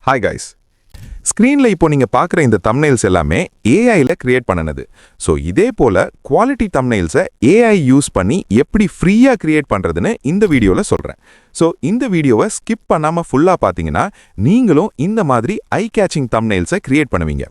Hi guys. ஸ்க்ரீனில் இப்போ நீங்கள் பார்க்குற இந்த தம்ப்நெயில்ஸ் எல்லாமே ஏஐயில் கிரியேட் பண்ணினது. ஸோ இதே போல் குவாலிட்டி தம்ப்நெயில்ஸை ஏஐ யூஸ் பண்ணி எப்படி ஃப்ரீயாக கிரியேட் பண்ணுறதுன்னு இந்த வீடியோவில் சொல்கிறேன். ஸோ இந்த வீடியோவை ஸ்கிப் பண்ணாமல் ஃபுல்லாக பார்த்தீங்கன்னா நீங்களும் இந்த மாதிரி ஐ கேச்சிங் தம்ப்நெயில்ஸை கிரியேட் பண்ணுவீங்க.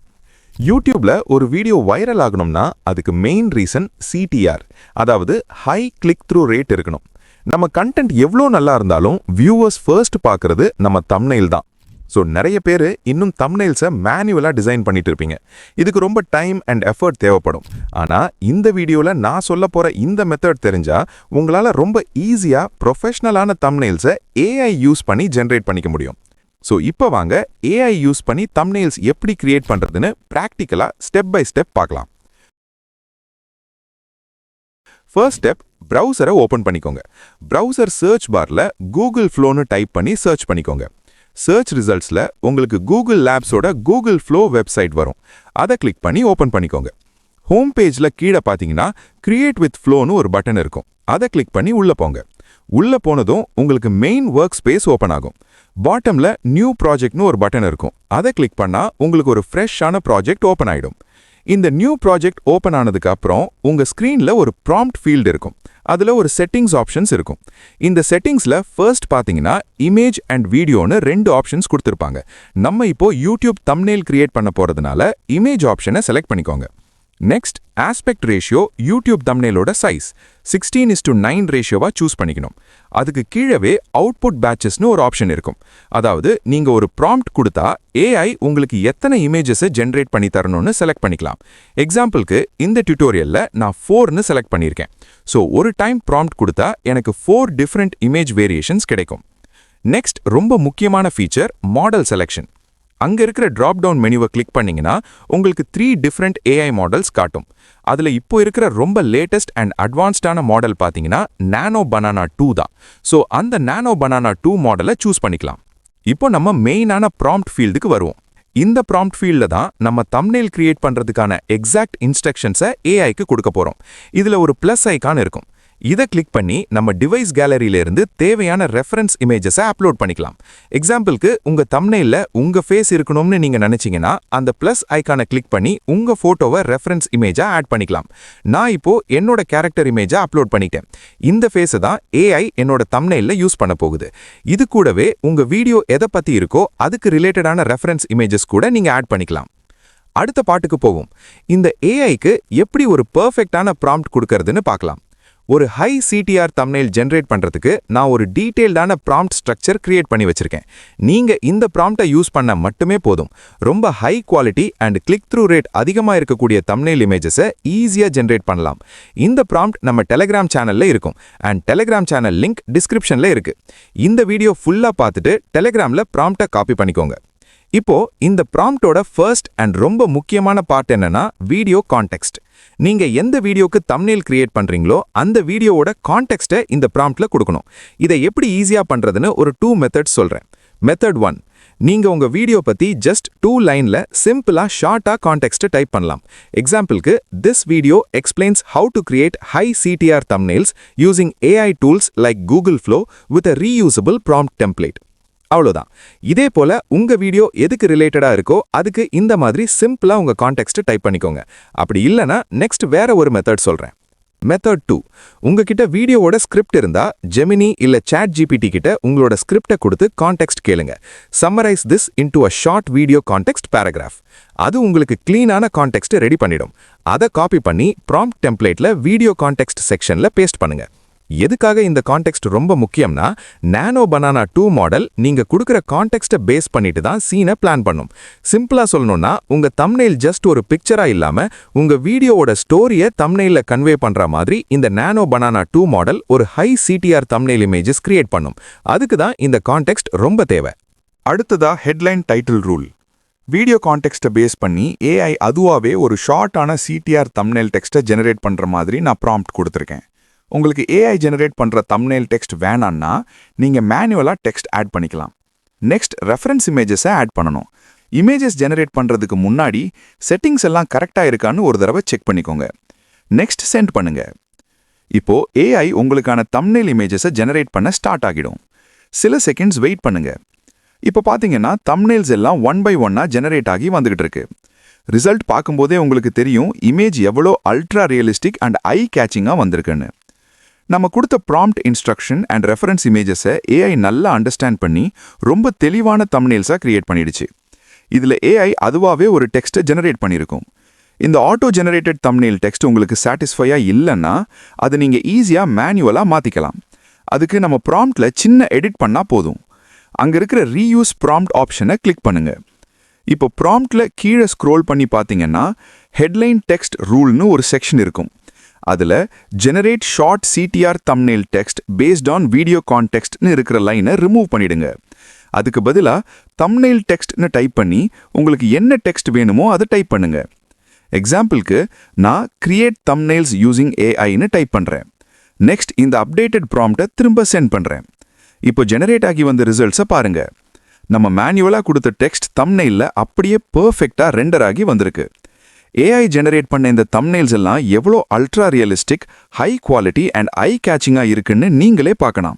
யூடியூப்பில் ஒரு வீடியோ வைரல் ஆகணும்னா அதுக்கு மெயின் ரீசன் CTR, அதாவது ஹை கிளிக் த்ரூ ரேட் இருக்கணும். நம்ம கண்டென்ட் எவ்வளோ நல்லா இருந்தாலும் வியூவர்ஸ் ஃபர்ஸ்ட் பார்க்குறது நம்ம தம்ப்நெயில் தான். ஸோ நிறைய பேர் இன்னும் தம்ப்நெயில்ஸை மேனுவலாக டிசைன் பண்ணிட்டு இருப்பீங்க. இதுக்கு ரொம்ப டைம் அண்ட் எஃபர்ட் தேவைப்படும். ஆனால் இந்த வீடியோவில் நான் சொல்ல போகிற இந்த மெத்தட் தெரிஞ்சால் உங்களால் ரொம்ப ஈஸியாக ப்ரொஃபஷ்னலான தம்ப்நெயில்ஸை ஏஐ யூஸ் பண்ணி ஜென்ரேட் பண்ணிக்க முடியும். ஸோ இப்போ வாங்க ஏஐ யூஸ் பண்ணி தம்ப்நெயில்ஸ் எப்படி கிரியேட் பண்ணுறதுன்னு ப்ராக்டிக்கலாக ஸ்டெப் பை ஸ்டெப் பார்க்கலாம். ஃபர்ஸ்ட் ஸ்டெப், ப்ரௌசரை ஓப்பன் பண்ணிக்கோங்க. ப்ரௌசர் சர்ச் பாரில் கூகுள் ஃப்ளோன்னு டைப் பண்ணி சர்ச் பண்ணிக்கோங்க. சர்ச் ரிசல்ட்ஸில் உங்களுக்கு கூகுள் லேப்ஸோட கூகுள் ஃப்ளோ வெப்சைட் வரும். அதை கிளிக் பண்ணி ஓப்பன் பண்ணிக்கோங்க. ஹோம் பேஜில் கீழே பார்த்தீங்கன்னா கிரியேட் வித் ஃப்ளோன்னு ஒரு பட்டன் இருக்கும். அதை கிளிக் பண்ணி உள்ளே போங்க. உள்ளே போனதும் உங்களுக்கு மெயின் ஒர்க் ஸ்பேஸ் ஓப்பன் ஆகும். பாட்டமில் நியூ ப்ராஜெக்ட்னு ஒரு பட்டன் இருக்கும். அதை கிளிக் பண்ணால் உங்களுக்கு ஒரு ஃப்ரெஷ்ஷான ப்ராஜெக்ட் ஓப்பன் ஆகிடும். இந்த நியூ ப்ராஜெக்ட் ஓப்பன் ஆனதுக்கு அப்புறம் உங்கள் ஸ்க்ரீனில் ஒரு ப்ராம்ப்ட் ஃபீல்டு இருக்கும். அதில் ஒரு செட்டிங்ஸ் ஆப்ஷன்ஸ் இருக்கும். இந்த செட்டிங்ஸில் ஃபர்ஸ்ட் பார்த்தீங்கன்னா இமேஜ் அண்ட் வீடியோன்னு 2 ஆப்ஷன்ஸ் கொடுத்துருப்பாங்க. நம்ம இப்போ யூடியூப் தம்ப்நெயில் கிரியேட் பண்ண போகிறதுனால இமேஜ் ஆப்ஷனை செலக்ட் பண்ணிக்கோங்க. நெக்ஸ்ட், ஆஸ்பெக்ட் ரேஷியோ யூடியூப் தம்ப்நெயிலோட சைஸ் 16:9 ரேஷியோவா சூஸ் பண்ணிக்கணும். அதுக்கு கீழவே அவுட்புட் பேட்சஸ்னு ஒரு ஆப்ஷன் இருக்கும். அதாவது நீங்க ஒரு ப்ராம்ப்ட் கொடுத்தா ஏஐ உங்களுக்கு எத்தனை இமேஜஸை ஜென்ரேட் பண்ணி தரணும்னு செலக்ட் பண்ணிக்கலாம். எக்ஸாம்பிளுக்கு இந்த டியூட்டோரியல்ல நான் 4ன்னு செலக்ட் பண்ணியிருக்கேன். ஸோ ஒரு டைம் ப்ராம்ப்ட் கொடுத்தா எனக்கு 4 டிஃப்ரெண்ட் இமேஜ் வேரியேஷன்ஸ் கிடைக்கும். நெக்ஸ்ட், ரொம்ப முக்கியமான ஃபீச்சர் மாடல் செலெக்ஷன். அங்க இருக்கிற டிராப் டவுன் மெனுவை கிளிக் பண்ணீங்கன்னா உங்களுக்கு 3 டிஃப்ரெண்ட் ஏஐ மாடல்ஸ் காட்டும். அதுல இப்போ இருக்கிற ரொம்ப லேட்டஸ்ட் அண்ட் அட்வான்ஸ்டான மாடல் பார்த்தீங்கன்னா நானோ பனானா 2 தான். ஸோ அந்த நானோ பனானா 2 மாடலை சூஸ் பண்ணிக்கலாம். இப்போ நம்ம மெயினான ப்ராம்ப்ட் ஃபீல்டுக்கு வருவோம். இந்த ப்ராம்ப்ட் ஃபீல்டில் தான் நம்ம தம்ப்நெயில் கிரியேட் பண்றதுக்கான எக்ஸாக்ட் இன்ஸ்ட்ரக்ஷன்ஸை ஏஐக்கு கொடுக்க போறோம். இதுல ஒரு பிளஸ் ஐகான் இருக்கும். இதை கிளிக் பண்ணி நம்ம டிவைஸ் கேலரியிலிருந்து தேவையான ரெஃபரன்ஸ் இமேஜஸை அப்லோட் பண்ணிக்கலாம். எக்ஸாம்பிளுக்கு உங்க தம்ப்நெயில்ல உங்க ஃபேஸ் இருக்கணும்னு நீங்க நினைச்சீங்கன்னா அந்த பிளஸ் ஐகானை கிளிக் பண்ணி உங்க போட்டோவை ரெஃபரன்ஸ் இமேஜா ஆட் பண்ணிக்கலாம். நான் இப்போ என்னோட கேரக்டர் இமேஜா அப்லோட் பண்ணிட்டேன். இந்த ஃபேஸை தான் ஏஐ என்னோட தம்ப்நெயில்ல யூஸ் பண்ண போகுது. இது கூடவே உங்க வீடியோ எதை பத்தி இருக்கோ அதுக்கு ரிலேட்டடான ரெஃபரன்ஸ் இமேஜஸ் கூட நீங்க ஆட் பண்ணிக்கலாம். அடுத்த பாட்டுக்கு போவோம். இந்த ஏஐக்கு எப்படி ஒரு பெர்ஃபெக்டான ப்ராம்ப்ட் கொடுக்கறதுன்னு பார்க்கலாம். ஒரு ஹை CTR தம்ப்நெயில் ஜென்ரேட் பண்றதுக்கு நான் ஒரு டீடைல்டான ப்ராம்ப்ட் ஸ்ட்ரக்சர் கிரியேட் பண்ணி வச்சிருக்கேன். நீங்க இந்த ப்ராம்ப்டை யூஸ் பண்ண மட்டுமே போதும். ரொம்ப high quality and click through rate அதிகமாக இருக்கக்கூடிய தம்ப்நெயில் இமேஜஸை ஈஸியாக ஜென்ரேட் பண்ணலாம். இந்த ப்ராம்ப்ட் நம்ம டெலிகிராம் சேனல்ல இருக்கும். அண்ட் டெலிகிராம் சேனல் லிங்க் டிஸ்கிரிப்ஷன்ல இருக்கு. இந்த வீடியோ ஃபுல்லா பார்த்துட்டு டெலிகிராம்ல ப்ராம்ப்டை காப்பி பண்ணிக்கோங்க. இப்போ இந்த ப்ராம்ப்டோட ஃபர்ஸ்ட் அண்ட் ரொம்ப முக்கியமான பார்ட் என்னன்னா வீடியோ கான்டெக்ஸ்ட். நீங்க எந்த வீடியோக்கு தம்ப்நெயில் கிரியேட் பண்றீங்களோ அந்த வீடியோவோட கான்டெக்ஸ்ட்டை இந்த ப்ராம்ப்ட்ல கொடுக்கணும். இதை எப்படி ஈஸியா பண்றதுன்னு ஒரு 2 மெத்தட்ஸ் சொல்றேன். மெத்தட் 1, நீங்க உங்க வீடியோ பத்தி ஜஸ்ட் 2 லைன்ல சிம்பிளா ஷார்ட்டா கான்டெக்ஸ்ட் டைப் பண்ணலாம். எக்ஸாம்பிளுக்கு, this video explains how to create high CTR thumbnails using AI tools like Google Flow with a reusable prompt template. அவ்வளோதான். இதே போல உங்க வீடியோ எதுக்கு ரிலேட்டடா இருக்கோ அதுக்கு இந்த மாதிரி சிம்பிளா உங்க கான்டெக்ஸ்ட் டைப் பண்ணிக்கோங்க. அப்படி இல்லனா நெக்ஸ்ட் வேற ஒரு மெத்தட் சொல்றேன். மெத்தட் 2, உங்ககிட்ட வீடியோவோட ஸ்கிரிப்ட் இருந்தா ஜெமினி இல்ல ChatGPT கிட்ட உங்களோட ஸ்கிரிப்டை கொடுத்து கான்டெக்ஸ்ட் கேளுங்க. Summarise this into a short video context paragraph. அது உங்களுக்கு கிளீனான கான்டெக்ஸ்ட் ரெடி பண்ணிடும். அதை காப்பி பண்ணி ப்ராம்ப்ட் டெம்ப்ளேட்ல வீடியோ கான்டெக்ஸ்ட் செக்ஷன்ல பேஸ்ட் பண்ணுங்க. எதுக்காக இந்த கான்டெக்ஸ்ட் ரொம்ப முக்கியம்னா, நானோ பனானா 2 மாடல் நீங்க கொடுக்கிற கான்டெக்ஸ்ட்டை பேஸ் பண்ணிட்டு தான் சீனை பிளான் பண்ணும். சிம்பிளா சொல்லணும்னா உங்க தம்ப்நெயில் ஜஸ்ட் ஒரு பிக்சரா இல்லாம உங்க வீடியோவோட ஸ்டோரியை தம்ப்நெயில்ல கன்வே பண்ற மாதிரி இந்த நானோ பனானா 2 மாடல் ஒரு high CTR thumbnail images create பண்ணும். அதுக்கு தான் இந்த கான்டெக்ஸ்ட் ரொம்ப தேவை. அடுத்ததா ஹெட்லைன் டைட்டில் ரூல். வீடியோ கான்டெக்ஸ்ட்டை பேஸ் பண்ணி ஏஐ அதுவாவே ஒரு ஷார்ட்டான CTR தம்ப்நெயில் டெக்ஸ்ட்டை ஜெனரேட் பண்ற மாதிரி நான் ப்ராம்ப்ட் கொடுத்துருக்கேன். உங்களுக்கு ஏஐ ஜெனரேட் பண்ற தம்ப்நெயில் டெக்ஸ்ட் வேணான்னா நீங்க மேனுவலா டெக்ஸ்ட் ஆட் பண்ணிக்கலாம். நெக்ஸ்ட், ரெஃபரன்ஸ் இமேஜஸை ஆட் பண்ணணும். இமேஜஸ் ஜெனரேட் பண்றதுக்கு முன்னாடி செட்டிங்ஸ் எல்லாம் கரெக்டா இருக்கான்னு ஒரு தடவை செக் பண்ணிக்கோங்க. நெக்ஸ்ட், சென்ட் பண்ணுங்க. இப்போ ஏஐ உங்களுக்கான தம்ப்நெயில் இமேஜஸை ஜெனரேட் பண்ண ஸ்டார்ட் ஆகிடும். சில செகண்ட்ஸ் வெயிட் பண்ணுங்க. இப்போ பாத்தீங்கன்னா தம்ப்நெயில்ஸ் எல்லாம் ஒன் பை ஒன்னா ஜெனரேட் ஆகி வந்துகிட்டு இருக்கு. ரிசல்ட் பார்க்கும்போதே உங்களுக்கு தெரியும் இமேஜ் எவ்வளோ அல்ட்ரா ரியலிஸ்டிக் அண்ட் ஐ கேச்சிங்காக வந்திருக்குன்னு. நம்ம கொடுத்த ப்ராம்ப்ட் இன்ஸ்ட்ரக்ஷன் அண்ட் ரெஃபரன்ஸ் இமேஜஸை ஏஐ நல்லா அண்டர்ஸ்டாண்ட் பண்ணி ரொம்ப தெளிவான தம்ப்நெயில்ஸாக கிரியேட் பண்ணிடுச்சு. இதில் ஏஐ அதுவாகவே ஒரு டெக்ஸ்ட்டை ஜெனரேட் பண்ணியிருக்கும். இந்த ஆட்டோ ஜெனரேட்டட் தம்ப்நெயில் டெக்ஸ்ட் உங்களுக்கு சாட்டிஸ்ஃபையாக இல்லைன்னா அதை நீங்கள் ஈஸியாக மேனுவலாக மாற்றிக்கலாம். அதுக்கு நம்ம ப்ராம்ப்டில் சின்ன எடிட் பண்ணால் போதும். அங்கே இருக்கிற ரீயூஸ் ப்ராம்ப்ட் ஆப்ஷனை கிளிக் பண்ணுங்க. இப்போ ப்ராம்ப்டில் கீழே ஸ்க்ரோல் பண்ணி பார்த்தீங்கன்னா ஹெட்லைன் டெக்ஸ்ட் ரூல்னு ஒரு செக்ஷன் இருக்கும். அதில் generate short CTR thumbnail text based on video கான்டெக்ஸ்ட்னு இருக்கிற லைனை ரிமூவ் பண்ணிடுங்க. அதுக்கு பதிலாக தம்ப்நெயில் டெக்ஸ்ட்னு டைப் பண்ணி உங்களுக்கு என்ன டெக்ஸ்ட் வேணுமோ அதை டைப் பண்ணுங்க. எக்ஸாம்பிளுக்கு நான் கிரியேட் தம்ப்நெயில்ஸ் யூசிங் ஏஐன்னு டைப் பண்ணுறேன். நெக்ஸ்ட் இந்த அப்டேட்டட் ப்ராம்ப்டை திரும்ப சென்ட் பண்ணுறேன். இப்போ ஜெனரேட் ஆகி வந்த ரிசல்ட்ஸை பாருங்க. நம்ம மேனுவலாக கொடுத்த டெக்ஸ்ட் தம்ப்நெயிலில் அப்படியே பெர்ஃபெக்டாக ரெண்டர் ஆகி வந்திருக்கு. ஏஐ ஜெனரேட் பண்ண இந்த தம்ப்நெயில்ஸ் எல்லாம் எவ்வளோ ultra realistic, high quality and eye கேச்சிங்காக இருக்குன்னு நீங்களே பார்க்கலாம்.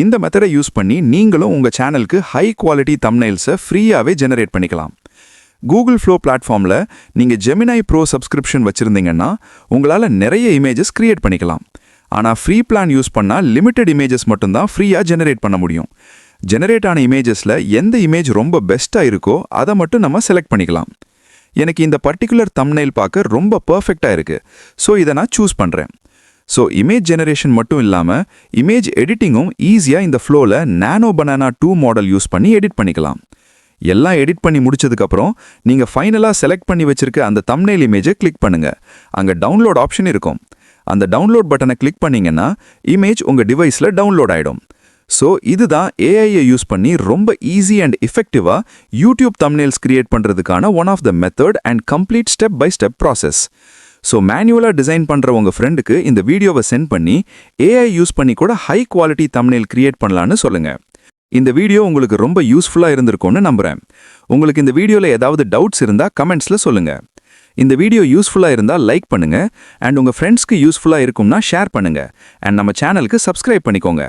இந்த மெத்தடை யூஸ் பண்ணி நீங்களும் உங்கள் சேனலுக்கு ஹை குவாலிட்டி தம்ப்நெயில்ஸை ஃப்ரீயாகவே ஜெனரேட் பண்ணிக்கலாம். கூகுள் ஃப்ளோ பிளாட்ஃபார்மில் நீங்கள் ஜெமினை ப்ரோ சப்ஸ்கிரிப்ஷன் வச்சுருந்தீங்கன்னா உங்களால் நிறைய இமேஜஸ் கிரியேட் பண்ணிக்கலாம். ஆனால் ஃப்ரீ பிளான் யூஸ் பண்ணால் லிமிட்டட் இமேஜஸ் மட்டும்தான் ஃப்ரீயாக ஜெனரேட் பண்ண முடியும். ஜெனரேட் ஆன இமேஜஸில் எந்த இமேஜ் ரொம்ப பெஸ்ட்டாக இருக்கோ அதை மட்டும் நம்ம செலக்ட் பண்ணிக்கலாம். எனக்கு இந்த பர்டிகுலர் தம்ப்நெயில் பார்க்க ரொம்ப பர்ஃபெக்டாக இருக்குது, ஸோ இதை நான் சூஸ் பண்ணுறேன். ஸோ இமேஜ் ஜெனரேஷன் மட்டும் இல்லாமல் இமேஜ் எடிட்டிங்கும் ஈஸியாக இந்த ஃப்ளோவில் நானோ பனானா 2 மாடல் யூஸ் பண்ணி எடிட் பண்ணிக்கலாம். எல்லாம் எடிட் பண்ணி முடிச்சதுக்கப்புறம் நீங்கள் ஃபைனலாக செலக்ட் பண்ணி வச்சிருக்க அந்த தம்ப்நெயில் இமேஜை கிளிக் பண்ணுங்கள். அங்கே டவுன்லோட் ஆப்ஷன் இருக்கும். அந்த டவுன்லோட் பட்டனை கிளிக் பண்ணீங்கன்னா இமேஜ் உங்கள் டிவைஸில் டவுன்லோட் ஆகிடும். ஸோ இதுதான் ஏஐயை யூஸ் பண்ணி ரொம்ப ஈஸி அண்ட் எஃபெக்டிவாக யூடியூப் தம்ப்நெயில்ஸ் கிரியேட் பண்ணுறதுக்கான one of the method and complete step by step process. So மேனுவலாக டிசைன் பண்ணுற உங்கள் ஃப்ரெண்டுக்கு இந்த வீடியோவை சென்ட் பண்ணி ஏஐ யூஸ் பண்ணி கூட ஹை குவாலிட்டி தம்ப்நெயில் கிரியேட் பண்ணலான்னு சொல்லுங்கள். இந்த வீடியோ உங்களுக்கு ரொம்ப யூஸ்ஃபுல்லாக இருந்திருக்கும்னு நம்புகிறேன். உங்களுக்கு இந்த வீடியோவில் ஏதாவது டவுட்ஸ் இருந்தால் கமெண்ட்ஸில் சொல்லுங்கள். இந்த வீடியோ யூஸ்ஃபுல்லாக இருந்தால் லைக் பண்ணுங்கள் அண்ட் உங்கள் ஃப்ரெண்ட்ஸ்க்கு யூஸ்ஃபுல்லாக இருக்கும்னா ஷேர் பண்ணுங்கள் அண்ட் நம்ம சேனலுக்கு சப்ஸ்கிரைப் பண்ணிக்கோங்க.